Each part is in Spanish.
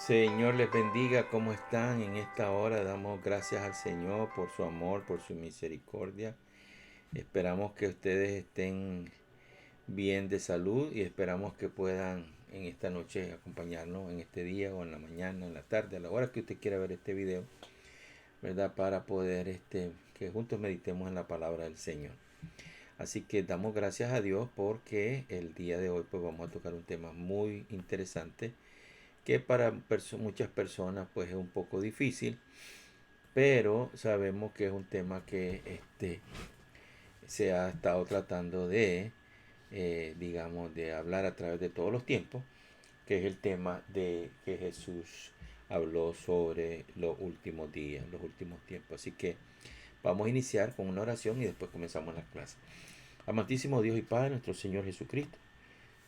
Señor les bendiga, ¿cómo están en esta hora? Damos gracias al Señor por su amor, por su misericordia. Esperamos que ustedes estén bien de salud y esperamos que puedan en esta noche acompañarnos en este día o en la mañana, en la tarde, a la hora que usted quiera ver este video, ¿verdad? Para poder que juntos meditemos en la palabra del Señor. Así que damos gracias a Dios porque el día de hoy pues vamos a tocar un tema muy interesante que para muchas personas pues es un poco difícil, pero sabemos que es un tema que se ha estado tratando de, digamos, de hablar a través de todos los tiempos, que es el tema de que Jesús habló sobre los últimos días, los últimos tiempos. Así que vamos a iniciar con una oración y después comenzamos la clase. Amantísimo Dios y Padre, nuestro Señor Jesucristo,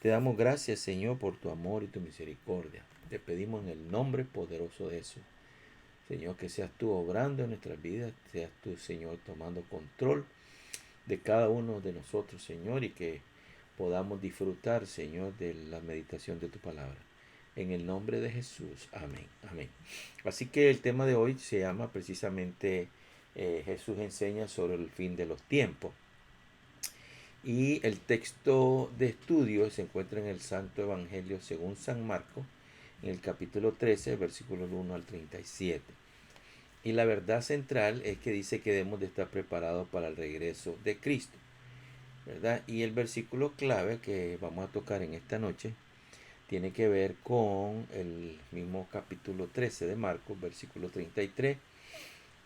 te damos gracias, Señor, por tu amor y tu misericordia. Te pedimos en el nombre poderoso de Jesús. Señor, que seas tú obrando en nuestras vidas, seas tú, Señor, tomando control de cada uno de nosotros, Señor, y que podamos disfrutar, Señor, de la meditación de tu palabra. En el nombre de Jesús. Amén. Amén. Así que el tema de hoy se llama precisamente Jesús enseña sobre el fin de los tiempos. Y el texto de estudio se encuentra en el Santo Evangelio según San Marcos, en el capítulo 13, versículos 1 al 37. Y la verdad central es que dice que debemos de estar preparados para el regreso de Cristo, ¿verdad? Y el versículo clave que vamos a tocar en esta noche tiene que ver con el mismo capítulo 13 de Marcos, versículo 33,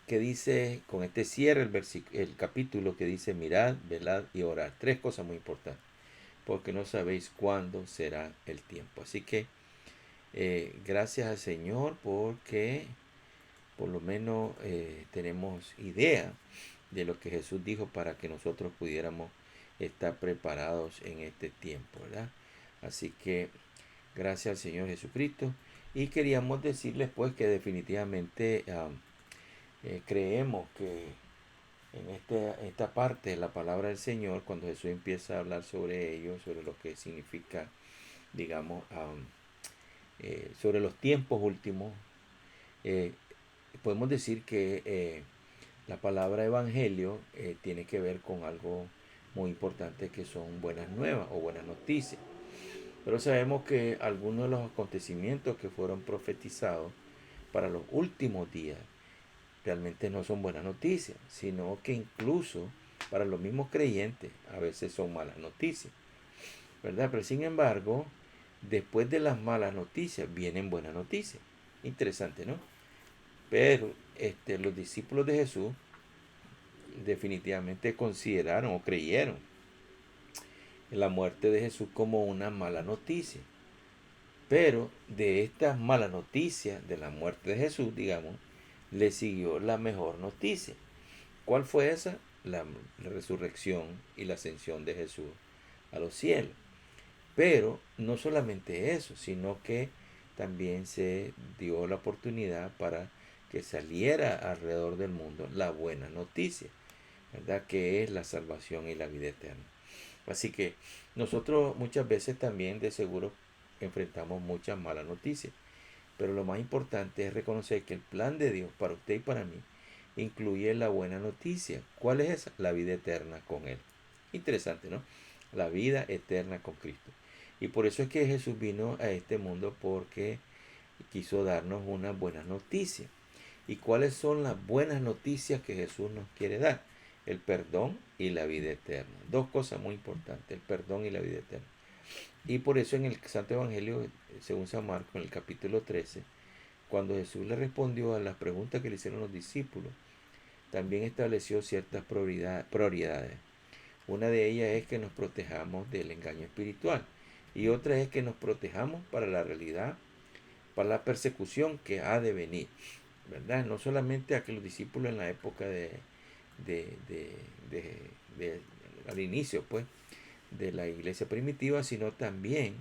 que dice, con este cierre el capítulo que dice, mirad, velad y orad. Tres cosas muy importantes, porque no sabéis cuándo será el tiempo. Así que gracias al Señor porque por lo menos tenemos idea de lo que Jesús dijo para que nosotros pudiéramos estar preparados en este tiempo, ¿verdad? Así que gracias al Señor Jesucristo. Y queríamos decirles pues que definitivamente creemos que en esta parte de la palabra del Señor, cuando Jesús empieza a hablar sobre ello, sobre lo que significa, digamos, sobre los tiempos últimos, eh, podemos decir que la palabra evangelio tiene que ver con algo muy importante que son buenas nuevas o buenas noticias. Pero sabemos que algunos de los acontecimientos que fueron profetizados para los últimos días realmente no son buenas noticias, sino que incluso para los mismos creyentes a veces son malas noticias, ¿verdad? Pero sin embargo, después de las malas noticias vienen buenas noticias. Interesante, ¿no? Pero los discípulos de Jesús definitivamente consideraron o creyeron la muerte de Jesús como una mala noticia. Pero de estas malas noticias, de la muerte de Jesús, digamos, le siguió la mejor noticia. ¿Cuál fue esa? La resurrección y la ascensión de Jesús a los cielos. Pero no solamente eso, sino que también se dio la oportunidad para que saliera alrededor del mundo la buena noticia, ¿verdad? Que es la salvación y la vida eterna. Así que nosotros muchas veces también de seguro enfrentamos muchas malas noticias, pero lo más importante es reconocer que el plan de Dios para usted y para mí incluye la buena noticia. ¿Cuál es esa? La vida eterna con Él. Interesante, ¿no? La vida eterna con Cristo. Y por eso es que Jesús vino a este mundo porque quiso darnos una buena noticia. ¿Y cuáles son las buenas noticias que Jesús nos quiere dar? El perdón y la vida eterna. Dos cosas muy importantes, el perdón y la vida eterna. Y por eso en el Santo Evangelio, según San Marcos, en el capítulo 13, cuando Jesús le respondió a las preguntas que le hicieron los discípulos, también estableció ciertas prioridades. Una de ellas es que nos protejamos del engaño espiritual y otra es que nos protejamos para la realidad, para la persecución que ha de venir, ¿verdad? No solamente a que los discípulos en la época de, de, de, al inicio, pues, de la iglesia primitiva, sino también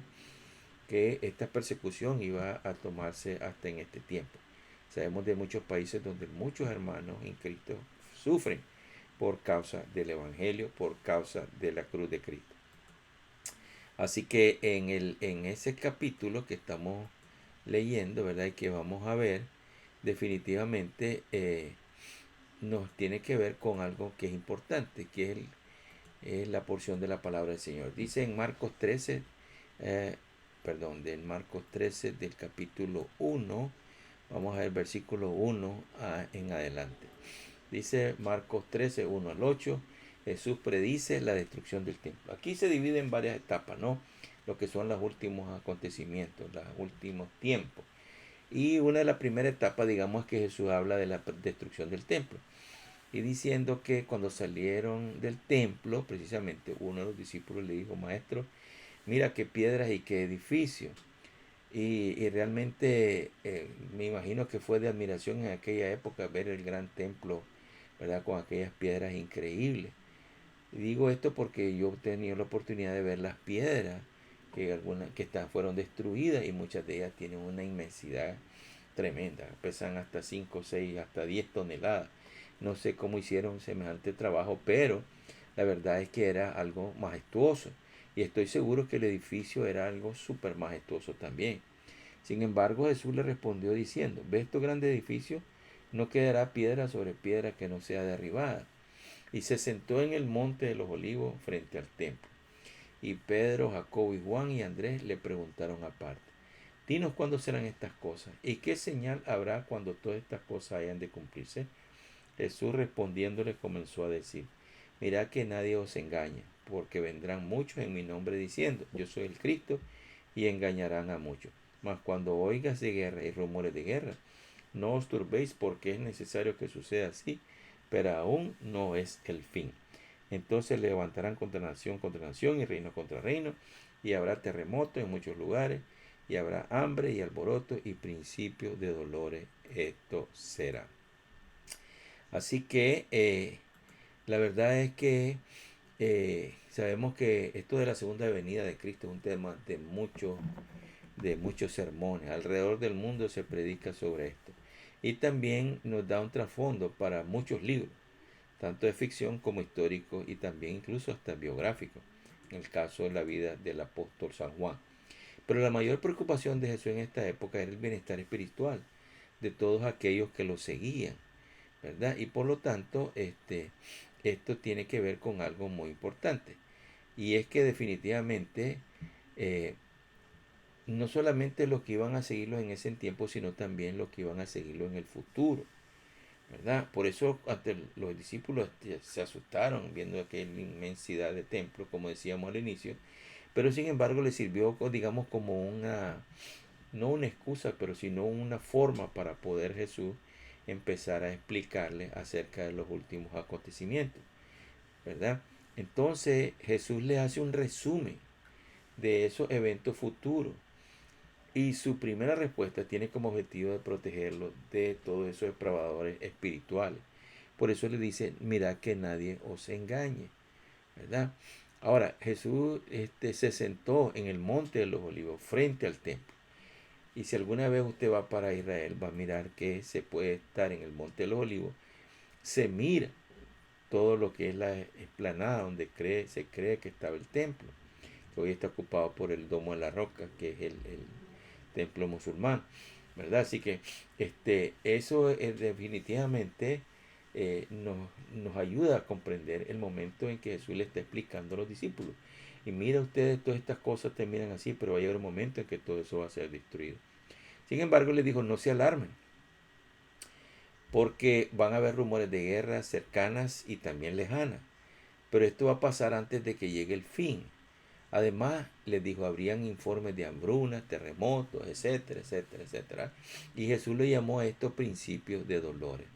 que esta persecución iba a tomarse hasta en este tiempo. Sabemos de muchos países donde muchos hermanos en Cristo sufren por causa del Evangelio, por causa de la cruz de Cristo. Así que en ese capítulo que estamos leyendo, ¿verdad? Y que vamos a ver definitivamente nos tiene que ver con algo que es importante, que es la porción de la palabra del Señor. Dice en Marcos 13, del Marcos 13 del capítulo 1, vamos a ver versículo 1 en adelante. Dice Marcos 13, 1 al 8, Jesús predice la destrucción del templo. Aquí se divide en varias etapas, ¿no? Lo que son los últimos acontecimientos, los últimos tiempos. Y una de las primeras etapas, digamos, es que Jesús habla de la destrucción del templo. Y diciendo que cuando salieron del templo, precisamente uno de los discípulos le dijo, maestro, mira qué piedras y qué edificios. Y realmente me imagino que fue de admiración en aquella época ver el gran templo, ¿verdad? Con aquellas piedras increíbles. Y digo esto porque yo he tenido la oportunidad de ver las piedras que algunas fueron destruidas y muchas de ellas tienen una inmensidad tremenda, pesan hasta 5, 6, hasta 10 toneladas. No sé cómo hicieron semejante trabajo, pero la verdad es que era algo majestuoso y estoy seguro que el edificio era algo súper majestuoso también. Sin embargo, Jesús le respondió diciendo, ¿ves estos grandes edificios? No quedará piedra sobre piedra que no sea derribada. Y se sentó en el monte de los olivos frente al templo. Y Pedro, Jacobo y Juan y Andrés le preguntaron aparte, dinos cuándo serán estas cosas y qué señal habrá cuando todas estas cosas hayan de cumplirse. Jesús respondiéndole comenzó a decir, mirad que nadie os engañe, porque vendrán muchos en mi nombre diciendo, yo soy el Cristo, y engañarán a muchos. Mas cuando oigas de guerra y rumores de guerra, no os turbéis porque es necesario que suceda así, pero aún no es el fin. Entonces levantarán contra nación y reino contra reino, y habrá terremotos en muchos lugares, y habrá hambre y alboroto y principio de dolores. Esto será. Así que la verdad es que sabemos que esto de la segunda venida de Cristo es un tema de muchos sermones. Alrededor del mundo se predica sobre esto. Y también nos da un trasfondo para muchos libros, tanto de ficción como histórico y también incluso hasta biográfico, en el caso de la vida del apóstol San Juan. Pero la mayor preocupación de Jesús en esta época era el bienestar espiritual de todos aquellos que lo seguían, ¿verdad? Y por lo tanto, esto tiene que ver con algo muy importante. Y es que definitivamente eh, no solamente los que iban a seguirlo en ese tiempo, sino también los que iban a seguirlo en el futuro, ¿verdad? Por eso hasta los discípulos se asustaron viendo aquella inmensidad de templo, como decíamos al inicio, pero sin embargo les sirvió, digamos, como no una excusa, pero sino una forma para poder Jesús empezar a explicarle acerca de los últimos acontecimientos, ¿verdad? Entonces Jesús les hace un resumen de esos eventos futuros y su primera respuesta tiene como objetivo de protegerlo de todos esos depravadores espirituales. Por eso le dice, mirad que nadie os engañe, ¿verdad? Ahora, Jesús se sentó en el monte de los olivos frente al templo. Y si alguna vez usted va para Israel, va a mirar que se puede estar en el monte de los olivos. Se mira todo lo que es la explanada donde se cree que estaba el templo, que hoy está ocupado por el Domo de la Roca, que es el templo musulmán, ¿verdad? Así que eso definitivamente nos ayuda a comprender el momento en que Jesús le está explicando a los discípulos. Y mira ustedes, todas estas cosas terminan así, pero va a llegar un momento en que todo eso va a ser destruido. Sin embargo, les dijo, no se alarmen, porque van a haber rumores de guerra cercanas y también lejanas. Pero esto va a pasar antes de que llegue el fin. Además, les dijo, habrían informes de hambrunas, terremotos, etcétera, etcétera, etcétera. Y Jesús le llamó a estos principios de dolores,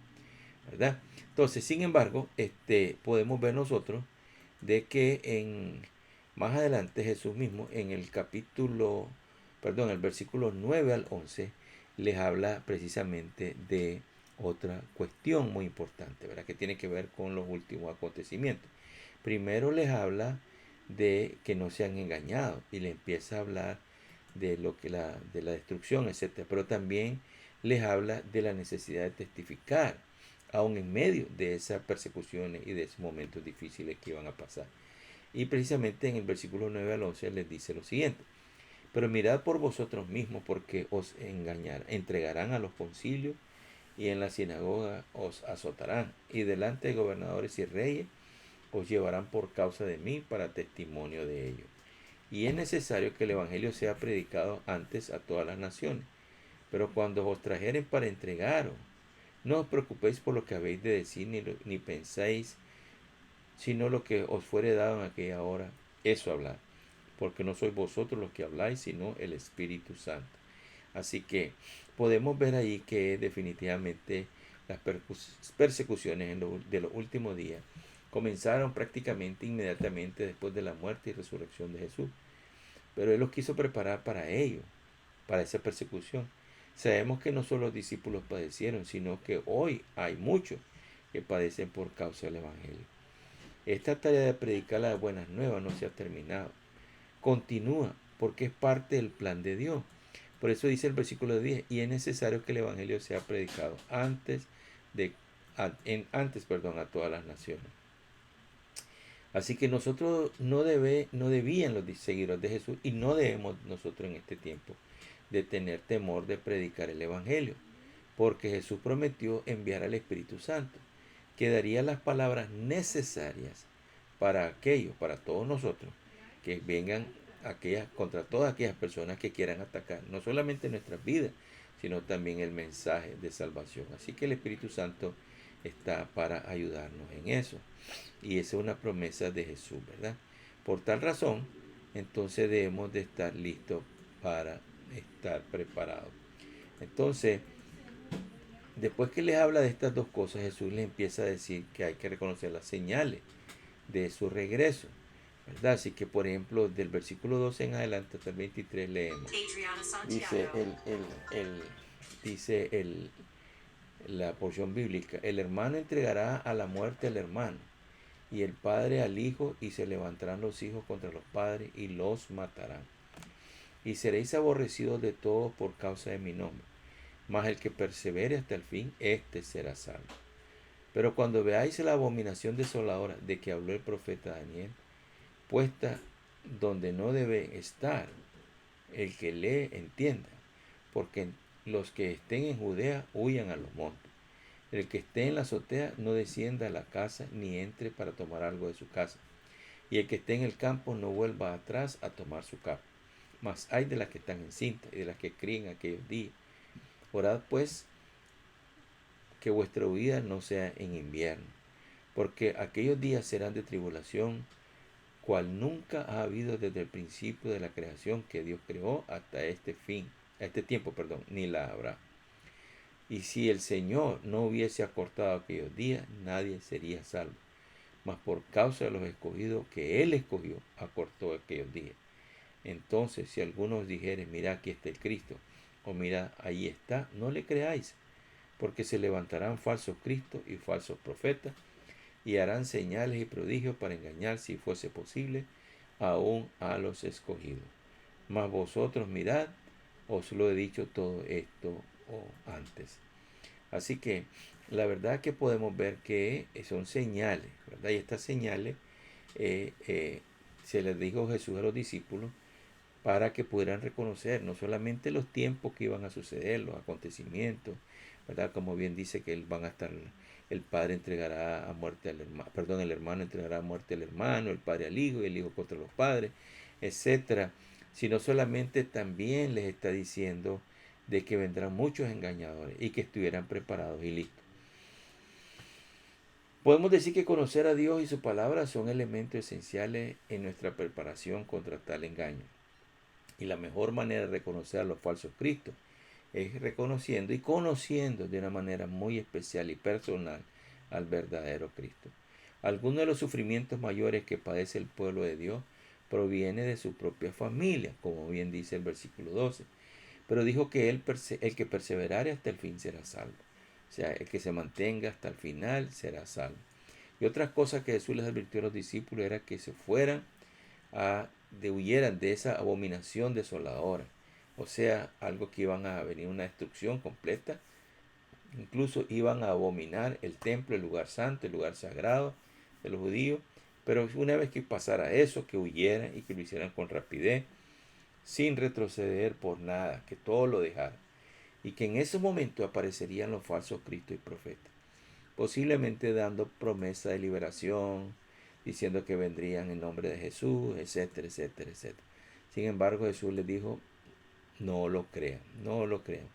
¿verdad? Entonces, sin embargo, podemos ver nosotros de que más adelante Jesús mismo en el el versículo 9 al 11, les habla precisamente de otra cuestión muy importante, ¿verdad? Que tiene que ver con los últimos acontecimientos. Primero les habla de que no sean engañados y les empieza a hablar de de la destrucción, etcétera. Pero también les habla de la necesidad de testificar, aún en medio de esas persecuciones y de esos momentos difíciles que iban a pasar. Y precisamente en el versículo 9 al 11 les dice lo siguiente: Pero mirad por vosotros mismos, porque os entregarán a los concilios y en la sinagoga os azotarán, y delante de gobernadores y reyes os llevarán por causa de mí para testimonio de ellos. Y es necesario que el Evangelio sea predicado antes a todas las naciones. Pero cuando os trajeren para entregaros, no os preocupéis por lo que habéis de decir, ni penséis, sino lo que os fuere dado en aquella hora, eso hablad. Porque no sois vosotros los que habláis, sino el Espíritu Santo. Así que podemos ver ahí que definitivamente las persecuciones de los últimos días comenzaron prácticamente inmediatamente después de la muerte y resurrección de Jesús. Pero Él los quiso preparar para ello, para esa persecución. Sabemos que no solo los discípulos padecieron, sino que hoy hay muchos que padecen por causa del Evangelio. Esta tarea de predicar las buenas nuevas no se ha terminado. Continúa, porque es parte del plan de Dios. Por eso dice el versículo 10, y es necesario que el Evangelio sea predicado antes a todas las naciones. Así que nosotros no debían los seguidores de Jesús y no debemos nosotros en este tiempo de tener temor de predicar el Evangelio, porque Jesús prometió enviar al Espíritu Santo, que daría las palabras necesarias para todos nosotros, que vengan contra todas aquellas personas que quieran atacar, no solamente nuestras vidas, sino también el mensaje de salvación. Así que el Espíritu Santo está para ayudarnos en eso. Y esa es una promesa de Jesús, ¿verdad? Por tal razón, entonces debemos de estar listos para estar preparados. Entonces, después que les habla de estas dos cosas, Jesús les empieza a decir que hay que reconocer las señales de su regreso, ¿verdad? Así que, por ejemplo, del versículo 12 en adelante hasta el 23 leemos. Dice la porción bíblica: el hermano entregará a la muerte al hermano, y el padre al hijo, y se levantarán los hijos contra los padres y los matarán. Y seréis aborrecidos de todos por causa de mi nombre, mas el que persevere hasta el fin, éste será salvo. Pero cuando veáis la abominación desoladora de que habló el profeta Daniel, puesta donde no debe estar, el que lee entienda, porque los que estén en Judea huyan a los montes. El que esté en la azotea no descienda a la casa ni entre para tomar algo de su casa. Y el que esté en el campo no vuelva atrás a tomar su capa. Mas hay de las que están encintas y de las que críen aquellos días. Orad pues que vuestra huida no sea en invierno, porque aquellos días serán de tribulación, cual nunca ha habido desde el principio de la creación que Dios creó hasta este tiempo, ni la habrá. Y si el Señor no hubiese acortado aquellos días, nadie sería salvo. Mas por causa de los escogidos que Él escogió, acortó aquellos días. Entonces, si algunos dijeren, mira, aquí está el Cristo, o mira, ahí está, no le creáis, porque se levantarán falsos cristos y falsos profetas, y harán señales y prodigios para engañar, si fuese posible, aún a los escogidos. Mas vosotros mirad, os lo he dicho todo esto antes. Así que la verdad que podemos ver que son señales, ¿verdad? Y estas señales se les dijo Jesús a los discípulos para que pudieran reconocer no solamente los tiempos que iban a suceder, los acontecimientos, ¿verdad? Como bien dice que van a estar, el padre entregará a muerte al hermano, el hermano entregará a muerte al hermano, el padre al hijo y el hijo contra los padres, etcétera. Sino solamente también les está diciendo de que vendrán muchos engañadores y que estuvieran preparados y listos. Podemos decir que conocer a Dios y su palabra son elementos esenciales en nuestra preparación contra tal engaño. Y la mejor manera de reconocer a los falsos cristos es reconociendo y conociendo de una manera muy especial y personal al verdadero Cristo. Algunos de los sufrimientos mayores que padece el pueblo de Dios proviene de su propia familia, como bien dice el versículo 12. Pero dijo que el que perseverare hasta el fin será salvo. O sea, el que se mantenga hasta el final será salvo. Y otras cosas que Jesús les advirtió a los discípulos era que se fueran huyeran de esa abominación desoladora. O sea, algo que iban a venir una destrucción completa. Incluso iban a abominar el templo, el lugar santo, el lugar sagrado de los judíos. Pero una vez que pasara eso, que huyeran y que lo hicieran con rapidez. sin retroceder por nada, que todo lo dejara, y que en ese momento aparecerían los falsos cristos y profetas, posiblemente dando promesa de liberación, diciendo que vendrían en nombre de Jesús, etcétera, etcétera, etcétera. Sin embargo, Jesús les dijo, no lo crean, no lo crean.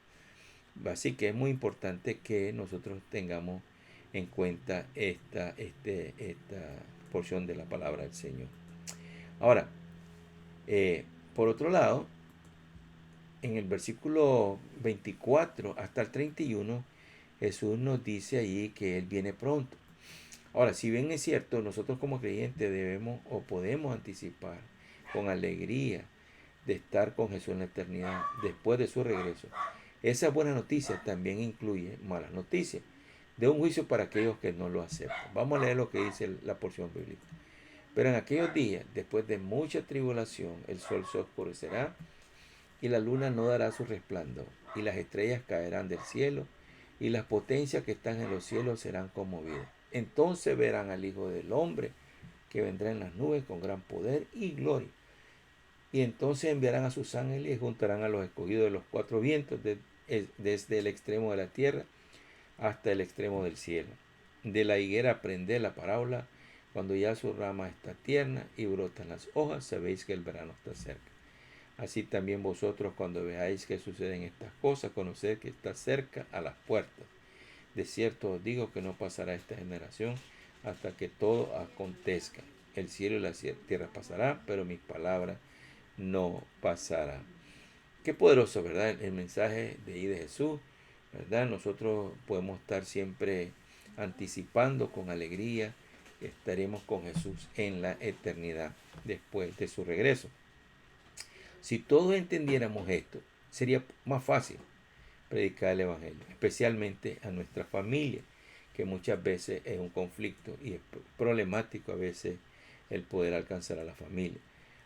Así que es muy importante que nosotros tengamos en cuenta esta porción de la palabra del Señor. Ahora, por otro lado, en el versículo 24 hasta el 31, Jesús nos dice allí que Él viene pronto. Ahora, si bien es cierto, nosotros como creyentes debemos o podemos anticipar con alegría de estar con Jesús en la eternidad después de su regreso, esa buena noticia también incluye malas noticias de un juicio para aquellos que no lo aceptan. Vamos a leer lo que dice la porción bíblica. Pero en aquellos días, después de mucha tribulación, el sol se oscurecerá y la luna no dará su resplandor, y las estrellas caerán del cielo, y las potencias que están en los cielos serán conmovidas. Entonces verán al Hijo del Hombre, que vendrá en las nubes con gran poder y gloria. Y entonces enviarán a sus ángeles y juntarán a los escogidos de los cuatro vientos, desde el extremo de la tierra hasta el extremo del cielo. De la higuera aprended la parábola: cuando ya su rama está tierna y brotan las hojas, sabéis que el verano está cerca. Así también vosotros, cuando veáis que suceden estas cosas, conoced que está cerca a las puertas. De cierto os digo que no pasará esta generación hasta que todo acontezca. El cielo y la tierra pasará, pero mis palabras no pasarán. Qué poderoso, ¿verdad? El mensaje de ahí de Jesús, ¿verdad? Nosotros podemos estar siempre anticipando con alegría que estaremos con Jesús en la eternidad después de su regreso. Si todos entendiéramos esto, sería más fácil predicar el Evangelio, especialmente a nuestra familia, que muchas veces es un conflicto y es problemático a veces el poder alcanzar a la familia.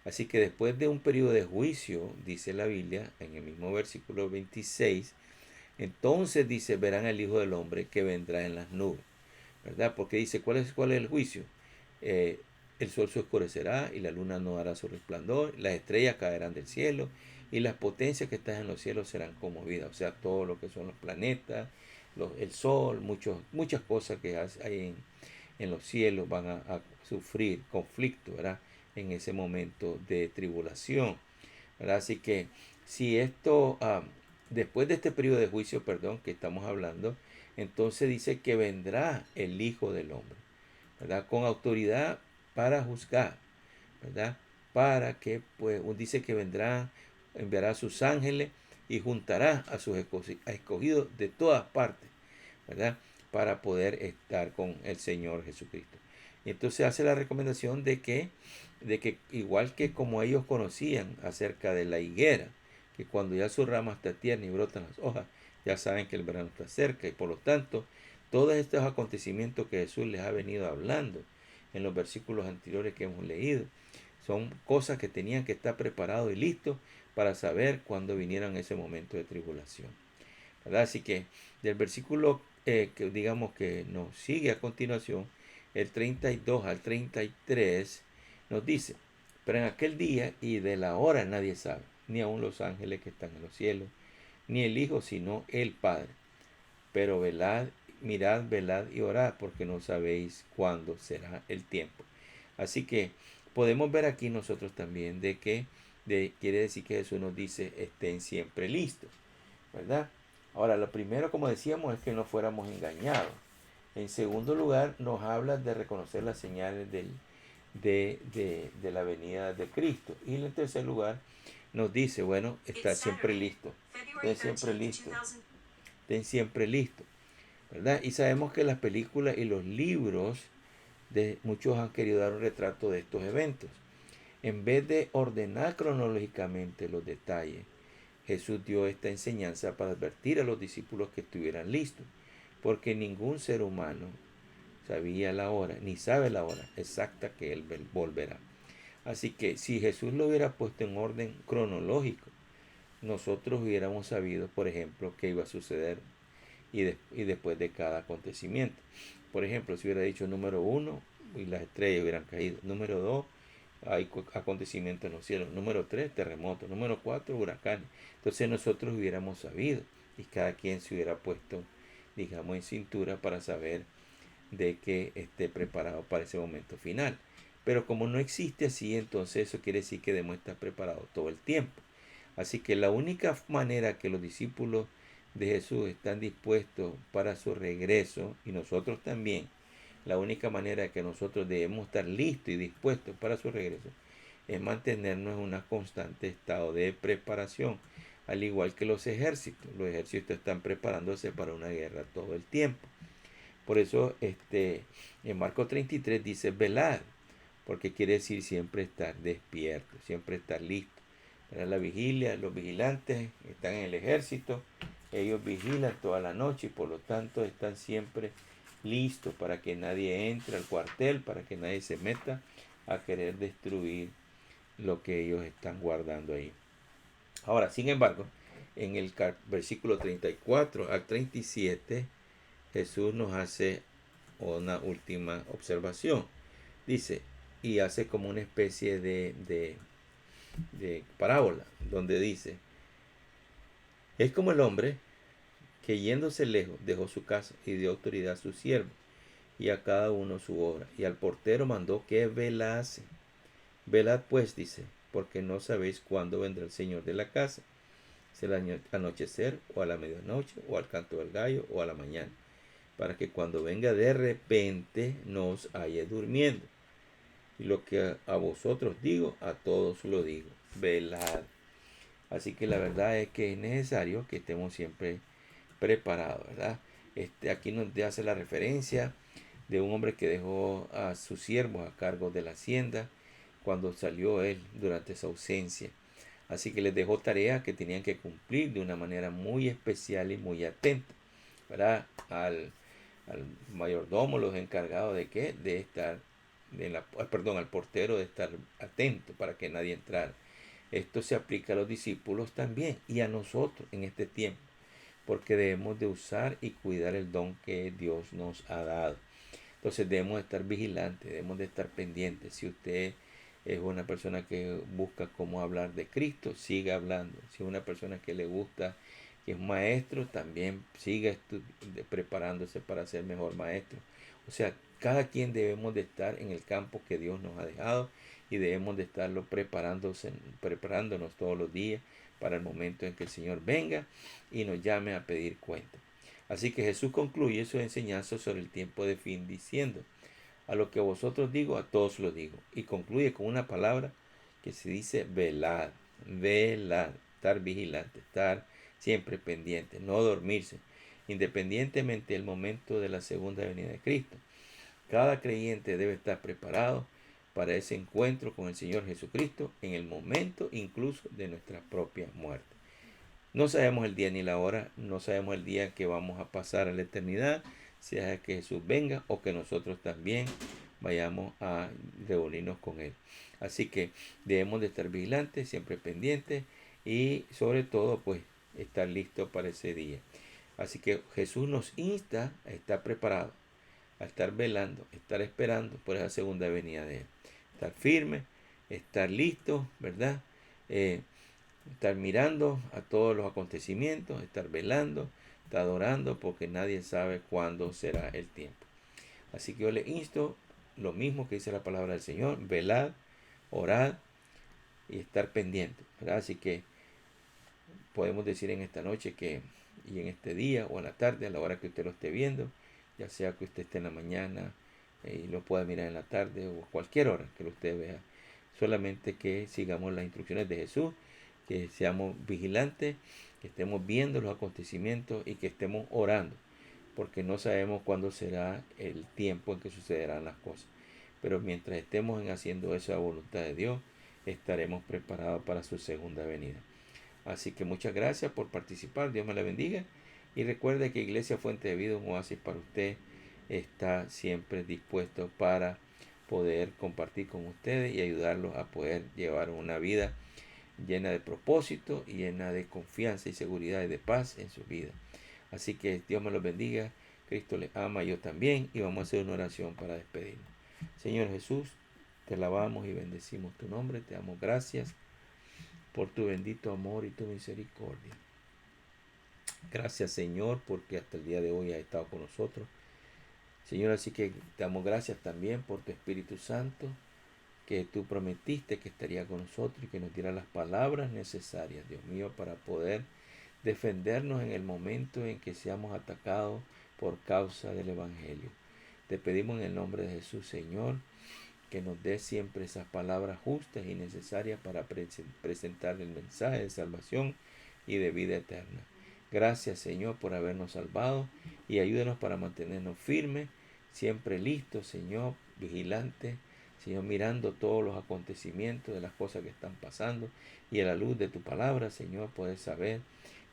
Así que después de un periodo de juicio, dice la Biblia, en el mismo versículo 26, entonces dice, verán al Hijo del Hombre que vendrá en las nubes, ¿verdad? Porque dice, ¿cuál es el juicio? El sol se oscurecerá y la luna no dará su resplandor, las estrellas caerán del cielo y las potencias que están en los cielos serán conmovidas. O sea, todo lo que son los planetas, el sol, muchas cosas que hay en los cielos van a sufrir conflicto, ¿verdad? En ese momento de tribulación, ¿verdad? Así que si esto, después de este periodo de juicio, perdón, que estamos hablando, entonces dice que vendrá el Hijo del Hombre, ¿verdad? Con autoridad para juzgar, ¿verdad? Para que, pues, dice que vendrá, enviará a sus ángeles y juntará a sus escogidos de todas partes, ¿verdad? Para poder estar con el Señor Jesucristo. Y entonces hace la recomendación de que igual que como ellos conocían acerca de la higuera, que cuando ya su rama está tierna y brotan las hojas, ya saben que el verano está cerca, y por lo tanto, todos estos acontecimientos que Jesús les ha venido hablando en los versículos anteriores que hemos leído, son cosas que tenían que estar preparados y listos para saber cuándo vinieran ese momento de tribulación, ¿verdad? Así que del versículo que digamos que nos sigue a continuación, el 32 al 33, nos dice, pero en aquel día y de la hora nadie sabe, ni aun los ángeles que están en los cielos, ni el Hijo, sino el Padre. Pero velad, mirad, velad y orad, porque no sabéis cuándo será el tiempo. Así que podemos ver aquí nosotros también quiere decir que Jesús nos dice, estén siempre listos, ¿verdad? Ahora, lo primero, como decíamos, es que no fuéramos engañados. En segundo lugar, nos habla de reconocer las señales de la venida de Cristo. Y en tercer lugar, nos dice, bueno, está siempre listo. Estén siempre listos. Estén siempre listos, ¿verdad? Y sabemos que las películas y los libros de muchos han querido dar un retrato de estos eventos. En vez de ordenar cronológicamente los detalles, Jesús dio esta enseñanza para advertir a los discípulos que estuvieran listos, porque ningún ser humano sabía la hora, ni sabe la hora exacta que Él volverá. Así que si Jesús lo hubiera puesto en orden cronológico, nosotros hubiéramos sabido, por ejemplo, qué iba a suceder y después de cada acontecimiento. Por ejemplo, si hubiera dicho número 1 y las estrellas hubieran caído, número 2 hay acontecimientos en los cielos. Número 3, terremotos. Número 4, huracanes. Entonces nosotros hubiéramos sabido y cada quien se hubiera puesto, digamos, en cintura para saber de que esté preparado para ese momento final. Pero como no existe así, entonces eso quiere decir que debemos estar preparados todo el tiempo. Así que la única manera que los discípulos de Jesús están dispuestos para su regreso, y nosotros también, la única manera que nosotros debemos estar listos y dispuestos para su regreso es mantenernos en un constante estado de preparación, al igual que los ejércitos. Los ejércitos están preparándose para una guerra todo el tiempo. Por eso en Marcos 33 dice velar, porque quiere decir siempre estar despierto, siempre estar listo. Para la vigilia, los vigilantes están en el ejército, ellos vigilan toda la noche y por lo tanto están siempre listos para que nadie entre al cuartel, para que nadie se meta a querer destruir lo que ellos están guardando ahí. Ahora, sin embargo, en el versículo 34 al 37, Jesús nos hace una última observación. Dice, y hace como una especie de parábola, donde dice, es como el hombre que yéndose lejos dejó su casa y dio autoridad a sus siervos y a cada uno su obra. Y al portero mandó que velase. Velad pues, dice, porque no sabéis cuándo vendrá el Señor de la casa, si al anochecer o a la medianoche o al canto del gallo o a la mañana, para que cuando venga de repente no os haya durmiendo. Y lo que a vosotros digo, a todos lo digo, velad. Así que la verdad es que es necesario que estemos siempre preparados, ¿verdad? Aquí nos hace la referencia de un hombre que dejó a sus siervos a cargo de la hacienda cuando salió él durante esa ausencia. Así que les dejó tareas que tenían que cumplir de una manera muy especial y muy atenta, ¿verdad? Al mayordomo, los encargados de qué, de estar, al portero de estar atento para que nadie entrara. Esto se aplica a los discípulos también y a nosotros en este tiempo, porque debemos de usar y cuidar el don que Dios nos ha dado. Entonces debemos de estar vigilantes, debemos de estar pendientes. Si usted es una persona que busca cómo hablar de Cristo, siga hablando. Si es una persona que le gusta, que es maestro, también siga preparándose para ser mejor maestro. O sea, cada quien debemos de estar en el campo que Dios nos ha dejado y debemos de estarlo preparándonos todos los días para el momento en que el Señor venga y nos llame a pedir cuenta. Así que Jesús concluye su enseñanza sobre el tiempo de fin diciendo, a lo que vosotros digo, a todos lo digo. Y concluye con una palabra que se dice velar, velar, estar vigilante, estar siempre pendiente, no dormirse, independientemente del momento de la segunda venida de Cristo. Cada creyente debe estar preparado para ese encuentro con el Señor Jesucristo en el momento incluso de nuestra propia muerte. No sabemos el día ni la hora, no sabemos el día que vamos a pasar a la eternidad, sea que Jesús venga o que nosotros también vayamos a reunirnos con Él. Así que debemos de estar vigilantes, siempre pendientes y sobre todo pues estar listos para ese día. Así que Jesús nos insta a estar preparados, a estar velando, a estar esperando por esa segunda venida de Él. Estar firme, estar listos, ¿verdad? Estar mirando a todos los acontecimientos, estar velando, estar adorando, porque nadie sabe cuándo será el tiempo. Así que yo le insto lo mismo que dice la palabra del Señor, velad, orad y estar pendiente, ¿verdad? Así que podemos decir en esta noche que, y en este día o en la tarde, a la hora que usted lo esté viendo, ya sea que usted esté en la mañana y lo pueda mirar en la tarde o cualquier hora que usted vea, solamente que sigamos las instrucciones de Jesús, que seamos vigilantes, que estemos viendo los acontecimientos y que estemos orando, porque no sabemos cuándo será el tiempo en que sucederán las cosas. Pero mientras estemos haciendo esa voluntad de Dios, estaremos preparados para su segunda venida. Así que muchas gracias por participar, Dios me la bendiga. Y recuerde que Iglesia Fuente de Vida, un oasis para usted, está siempre dispuesto para poder compartir con ustedes y ayudarlos a poder llevar una vida llena de propósito y llena de confianza y seguridad y de paz en su vida. Así que Dios me los bendiga, Cristo les ama, yo también, y vamos a hacer una oración para despedirnos. Señor Jesús, Te alabamos y bendecimos tu nombre. Te damos gracias por tu bendito amor y tu misericordia. Gracias, Señor, porque hasta el día de hoy has estado con nosotros. Señor, así que te damos gracias también por tu Espíritu Santo, que tú prometiste que estaría con nosotros y que nos diera las palabras necesarias, Dios mío, para poder defendernos en el momento en que seamos atacados por causa del Evangelio. Te pedimos en el nombre de Jesús, Señor, que nos dé siempre esas palabras justas y necesarias para presentar el mensaje de salvación y de vida eterna. Gracias, Señor, por habernos salvado y ayúdanos para mantenernos firmes, siempre listos, Señor, vigilantes, Señor, mirando todos los acontecimientos de las cosas que están pasando y a la luz de tu palabra, Señor, poder saber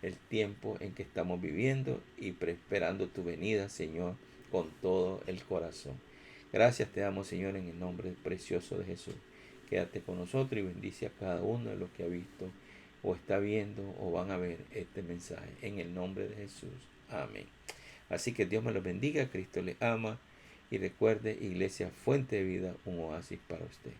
el tiempo en que estamos viviendo y esperando tu venida, Señor, con todo el corazón. Gracias te damos, Señor, en el nombre precioso de Jesús. Quédate con nosotros y bendice a cada uno de los que ha visto o está viendo o van a ver este mensaje. En el nombre de Jesús. Amén. Así que Dios me los bendiga, Cristo les ama y recuerde, Iglesia Fuente de Vida, un oasis para usted.